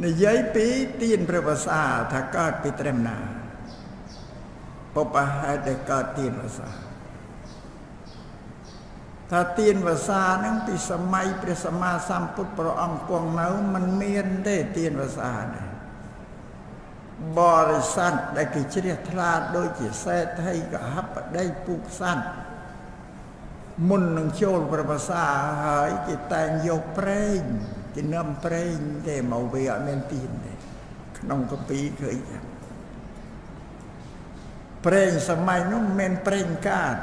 និយាយពីទានព្រះវស្សាថាកើតពីត្រឹមណាបបហេតុដែលកើតទានវស្សាថាទានវស្សាហ្នឹងពីសម័យព្រះសម្មាសម្ពុទ្ធព្រះអង្គគង់នៅមិនមានទេទានវស្សានេះបរិស័ទដែលគេជ្រះថ្លាដូចជាសេដ្ឋីកហបតីពុកស័ន្ទមុននឹងចូលព្រះវស្សាហើយគេតែងយកប្រេងគេនាំប្រេងទេមកវាអត់មានទានទេក្នុងកាពីឃើញថាប្រេងសម័យនោះមិនមែនប្រេងកាត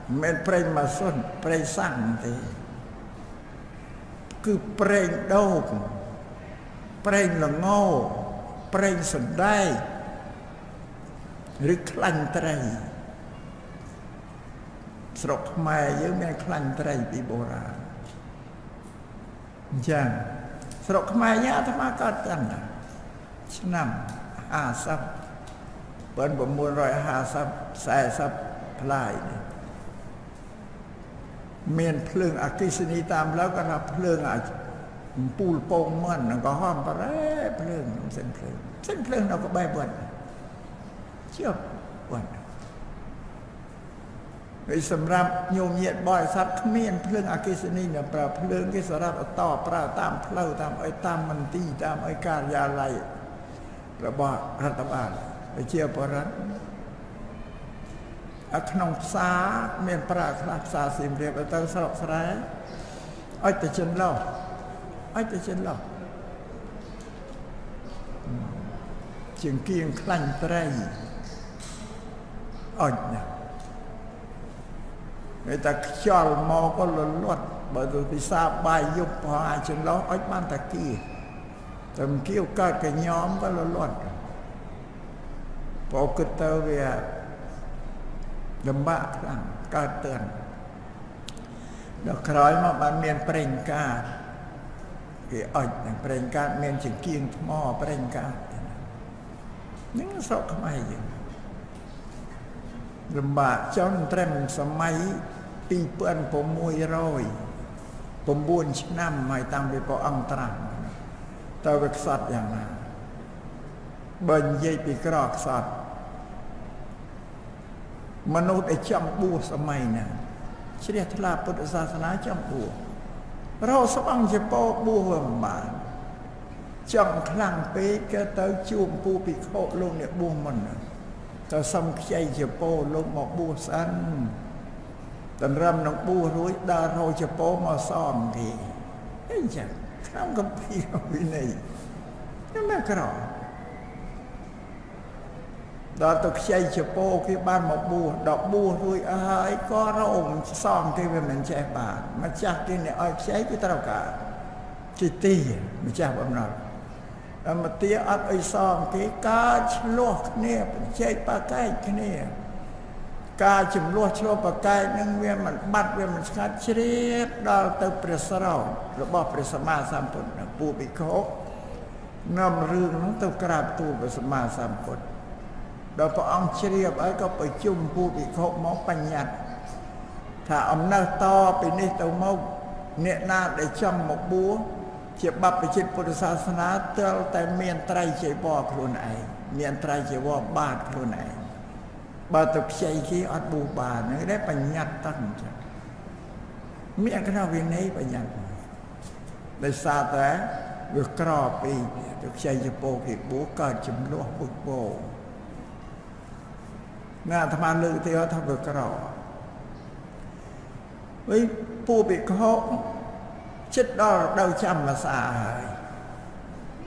មិនមែនប្រេងម៉ាស៊ុនប្រេងសាំងទេគឺប្រេងដូងប្រេងល្ងប្រេងសណ្តែកឬខ្លាញ់ត្រីស្រុកខ្មែរយើងមានខ្លាញ់ត្រីពីបុរាណអញ្ចឹងស្រុកខ្មែរយើងអាត្មាកើតតាំងឆ្នាំ50 1950 40ផ្លាយនេះមានភ្លើងអគ្គិសនីតាមផ្លូវគាត់ថាភ្លើងពូលពងមិនក៏ហមប្រែភ្លើងសិនភ្លើងនៅក្បែរវត្តជប់វត្តហើយសម្រាប់ញោមញាតបរិស័ទគ្មានភ្លើងអគ្គិសនីនៅប្រើភ្លើងគេសម្រាប់អតប្រើតាមផ្លូវតាមអីតាមមន្ទីរតាមអីការិយាល័យរបស់រដ្ឋបាលជាបរិបទក្នុងផ្សារមានប្រើខ្លះផ្សារសៀមរាបទៅស្រុកស្រែអុចទៅចិនឡោះជាងគៀងខ្លាញ់ត្រីអុចណាតែតែខ្យល់មកក៏លលាត់បើទៅពិសាបាយយប់ផងអាចចិនឡោះអុចបានតាគៀតែមិនគៀវកើតកញ្ញោមក៏លលាត់បើគិតទៅវាលំបាកខ្លាំងកើតទឿនដល់ក្រោយមកបានមានប្រេងកាតគេអុចនឹងប្រេងកាតមានជាងគៀងថ្មប្រេងកាតនឹងស្រុកខ្មែរយើងលំបាកចង់ត្រឹមសម័យ2609ឆ្នាំហើយតាំងពីព្រះអង្គត្រាស់តើវាខ្សត់យ៉ាងណាបើនិយាយពីក្រខ្សត់មនុស្សដែលចង់បួសសម័យណាជ្រះថ្លាពុទ្ធសាសនាចង់បួសរកស្បង់ជាពោបួសមិនបានចង់ខ្លាំងពេកក៏ទៅជួបពូភិក្ខុលោកអ្នកបួសមុនទៅសុំខ្ចីជាពោលោកមកបួសស្អានតម្រាំនឹងបួសរួចដើររកជាពោមកសំគេអីចឹងក្នុងកម្ពីវិន័យហ្នឹងណាក្រដល់ទៅខ្ចីជាពោគេបានមកបួសដល់បួសរួចអស់ហើយក៏រងសំគេវាមិនចេះបានម្ចាស់គេអ្នកឲ្យខ្ចីគេត្រូវការជាទីម្ចាស់បំណុលអមទាអត់អីសំគេការឆ្លោះគ្នាបញ្ចេកបកែកគ្នាការចំនួនឆ្លោះបកែកនឹងវាមិនបាត់វាមិនស្ងាត់ជ្រាបដល់ទៅព្រះស្រោតរបស់ព្រះសម្មាសម្ពុទ្ធពូភិក្ខុនាំរឿងនោះទៅក្រាបទូលព្រះសម្មាសម្ពុទ្ធដល់ព្រះអង្គជ្រាបហើយក៏ប្រជុំពូភិក្ខុមកបញ្ញត្តិថាអំណើតពីនេះទៅមកអ្នកណាដែលចង់មកបួសជាបព្វជិតពុទ្ធសាសនាទើបតែមានត្រៃចីវរខ្លួនឯងមានត្រៃចីវរបាតខ្លួនឯងបើទៅខ្ចីគេអត់បួសបានហ្នឹងដែរបញ្ញត្តិតាំងចឹងមានក្នុងវិន័យបញ្ញត្តិដោយសារតែវាក្រពីទៅខ្ចីជាពោគេបួសកើតចំនួនពុទ្ធពោណាអាត្មាលើកទៅថាវាក្រវិញពូភិក្ខុចិត្តដល់រដូវចាំភាសាហើយ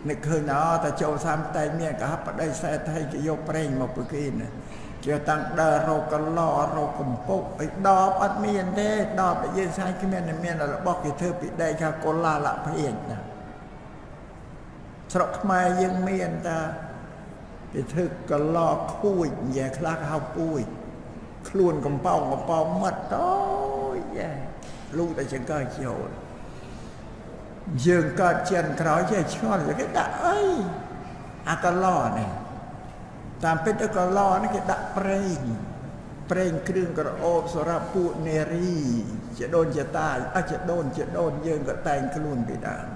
នឹកឃើញតែចូលសាមតែមានកហបតីសេដ្ឋីគេយកប្រេងមកពីគេណាជាតាំងដើររកកឡរកកំពុកអីដបអត់មានទេដបយើងស្អាតគ្មានរបស់គេធ្វើពីដែកថាកុលាលភេទណាស្រុកខ្មែរយើងមានតែគេធ្វើកឡខួចនិយាយខ្លះហៅពួយខ្លួនកំប៉ោងមាត់តូចយ៉ាលូតែចង្កើចូលយើងកើតចិនក្រោយចេះឆ្ងល់គេដាក់អីអាកឡនេះតាមពិតទៅកឡនេះគេដាក់ប្រេងគ្រឿងក្រអូបសម្រាប់ពួកនារីជាដូនជាតាអាចជាដូនយើងក៏តែងខ្លួនពីដើម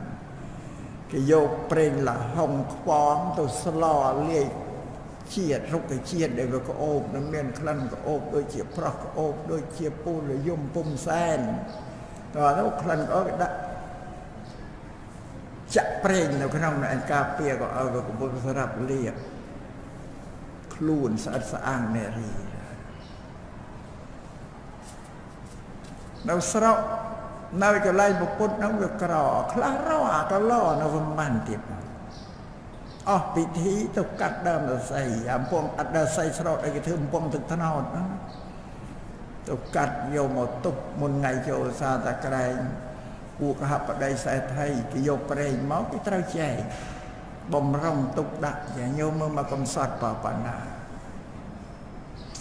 គេយកប្រេងលហុងខ្វងទៅស្លលាយជាតិរុក្ខជាតិដែលវាក្អូបនឹងមានក្លិនក្អូបដូចជាប្រោះក្អូបដូចជាពូលយំពុំសែនតើនោះក្លិនក្អូបដាក់ចាក់ប្រេងនៅក្នុងឯការពារក៏ឲ្យវាកំពុងសម្រាប់លាបខ្លួនស្អាតស្អាងនារីនៅស្រុកនៅកន្លែងពុទ្ធនោះវាក្រខ្លះរអាកឡនៅវមិនទៀតអស់ពិធីទៅកាត់ដើមរស្មីអំពងអត់ដើមរស្មីស្រោតឲ្យគេធ្វើអំពងទឹកថ្នោតទៅកាត់យកមកទុកមុនថ្ងៃចូលសាតាក្រែងពួកកហបតីសេដ្ឋីគេយកប្រេងមកគេត្រូវចែកបំរុងទុកដាក់យ៉ាងញោមមើលមកកំសត់ប៉ុណ្ណា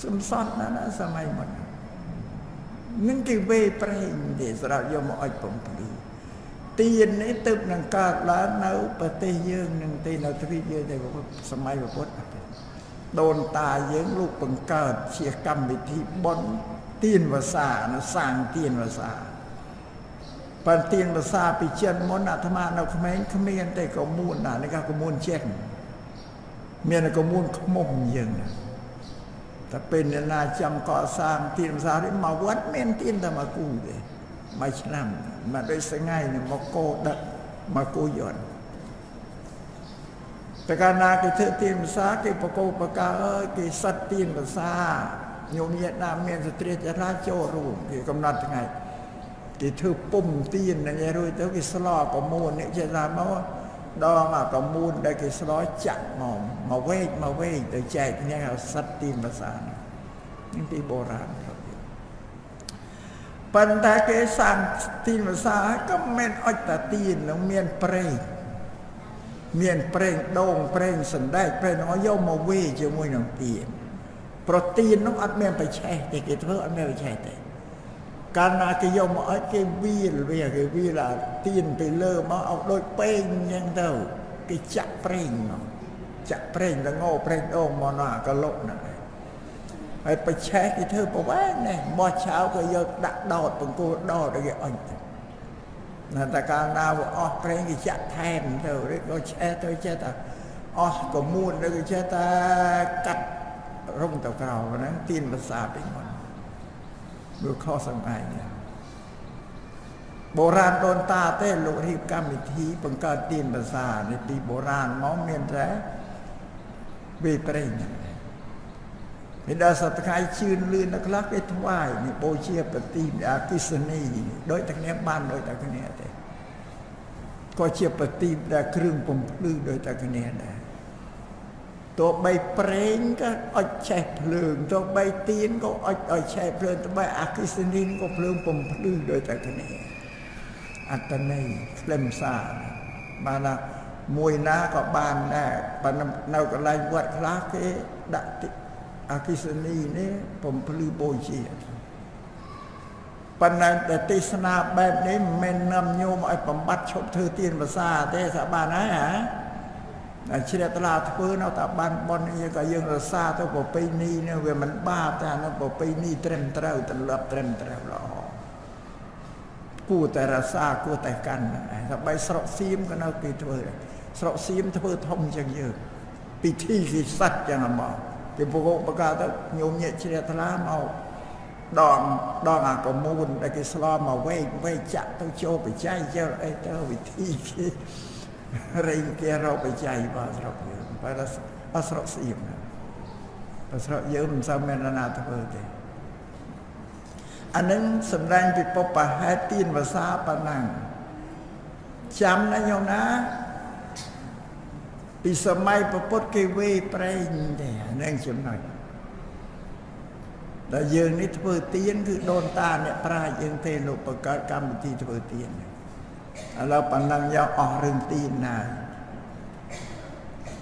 សំសត់ណាសម័យមុននឹងគេវេប្រេងទេសម្រាប់យកមកអុជបំភ្លឺទៀននេះទើបនឹងកើតឡើងនៅប្រទេសយើងនឹងទីនៅទ្វីបយើងតែសម័យពុទ្ធដូនតាយើងលោកបង្កើតជាកម្មវិធីបុណ្យទៀនវសាសាងទៀនវសាបើទៀនវសាពីចិនមុនអាត្មានៅក្មេងគ្មានទេក៏មួនដែរនេះក៏មួនចេះមានក៏មួនខ្មុំយើងតែពេលណាចង់កសាងទៀនវសានេះមកវត្តមានទៀនតែមកគូទេមួយឆ្នាំមកដូចស្ងាយមកកោដឹកមកគូយន់តែកាលណាគេធ្វើទៀនវសាគេបកោបកាអើយគេសិតទៀនវសាញោមញាតិណាមានស្ត្រីចរាចូលរួមគេកំណត់ថ្ងៃគេធ្វើពុំទៀនហ្នឹងរួចទៅគេស្លោប្រមូលនេះចេះថាមកដងអាប្រមូលដែលគេស្លោចាក់មកវែកទៅចែកគ្នាឲ្យសិតទៀនវសានេះពីបុរាណប៉ុន្តែគេសាងទៀនវសាក៏មិនអុជតាទៀននឹងមានប្រេងដូងប្រេងសណ្ដែកប្រេងនោះយកមកវេជាមួយនឹងទៀនប្រទៀននោះអត់មានបច្ឆេះទេគេធ្វើអត់មានបច្ឆេះទេកាលណាគេយកមកអុជគេវាអាទៀនទៅលើមកឲ្យដូចពេងអញ្ចឹងទៅគេចាក់ប្រេងមកចាក់ប្រេងល្ងប្រេងដូងមកនោះអាកលុកហ្នឹងហើយបច្ឆេះគេធ្វើប្រវែងនេះបោះឆៅក៏យកដាក់ដោតបង្គោលដោតឲ្យគេអុជណាតែកាលណាវាអស់ប្រេងគេចាក់ថែមទៅឬក៏ឆេះទៅចេះតែអស់ក៏មួនឬក៏ចេះតែកាត់រុំទៅក្រៅហ្នឹងទៀនវសាពីមុនវាខុសសម័យបុរាណដូនតាទេលោករៀបកម្មវិធីបង្កើតទៀនវសានេះពីបុរាណមកមានតែវេប្រេងមានដល់សត្វថ្ងៃជឿនលឿនខ្លះគេថ្វាយនេះបូជាប្រទីបអគិសនីដោយតែគ្នាបានដោយតែគ្នាទេក៏ជាប្រទីបដែលគ្រឿងបំភ្លឺដោយតែគ្នាដែរទោះបីប្រេងក៏អុជឆេះភ្លើងទោះបីទៀនក៏អុជឲ្យឆេះភ្លើងទោះបីអគិសនីក៏ភ្លើងបំភ្លឺដោយតែគ្នាអត្តន័យខ្លឹមសារបានថាមួយណាក៏បានដែរប៉ុន្តែនៅកន្លែងវត្តខ្លះគេដាក់អគិសនីនេះបំភ្លឺបូជាប៉ុន្តែទេសនាបែបនេះមិនមែននាំញោមឲ្យបំបត្តិឈប់ធ្វើទៀនវសាទេសាបានហើយហ៎តែជ្រះថ្លាធ្វើនៅតែបានបននេះក៏យើងរសាទៅប្រពៃណីនេះវាមិនបាបតែនៅប្រពៃណីត្រឹមត្រូវទម្លាប់ត្រឹមត្រូវល្អគួរតែរសាគួរតែកាន់តែបីស្រុកសៀមក៏នៅគេធ្វើស្រុកសៀមធ្វើធំជាងយើងពិធីគេសັດយ៉ាងមកគេពកបកាទៅញោមញាក់ជ្រះថ្លាមកដងអាកមូនដែលគេស្លមកវែកចាក់ទៅចូលបច្ច័យចូលអីទៅវិធីគេរែងគេរកបច្ច័យបាទស្រុកយើងបើស្រុកស្អៀមបើស្រុកយើងមិនសូវមានណាធ្វើទេអានឹងសម្ដែងពីពុបហេតុទៀនវសាប៉ុណ្ណឹងចាំណាញោមណាពីសម័យពុទ្ធគេវេប្រេងទេនឹងចំណុចដែលយើងនេះធ្វើទៀនគឺដូនតាអ្នកប្រាជ្ញយើងទេលោកបង្កើតកម្មវិធីធ្វើទៀនឥឡូវប៉ុណ្ណឹងយកអស់រឿងទៀនណា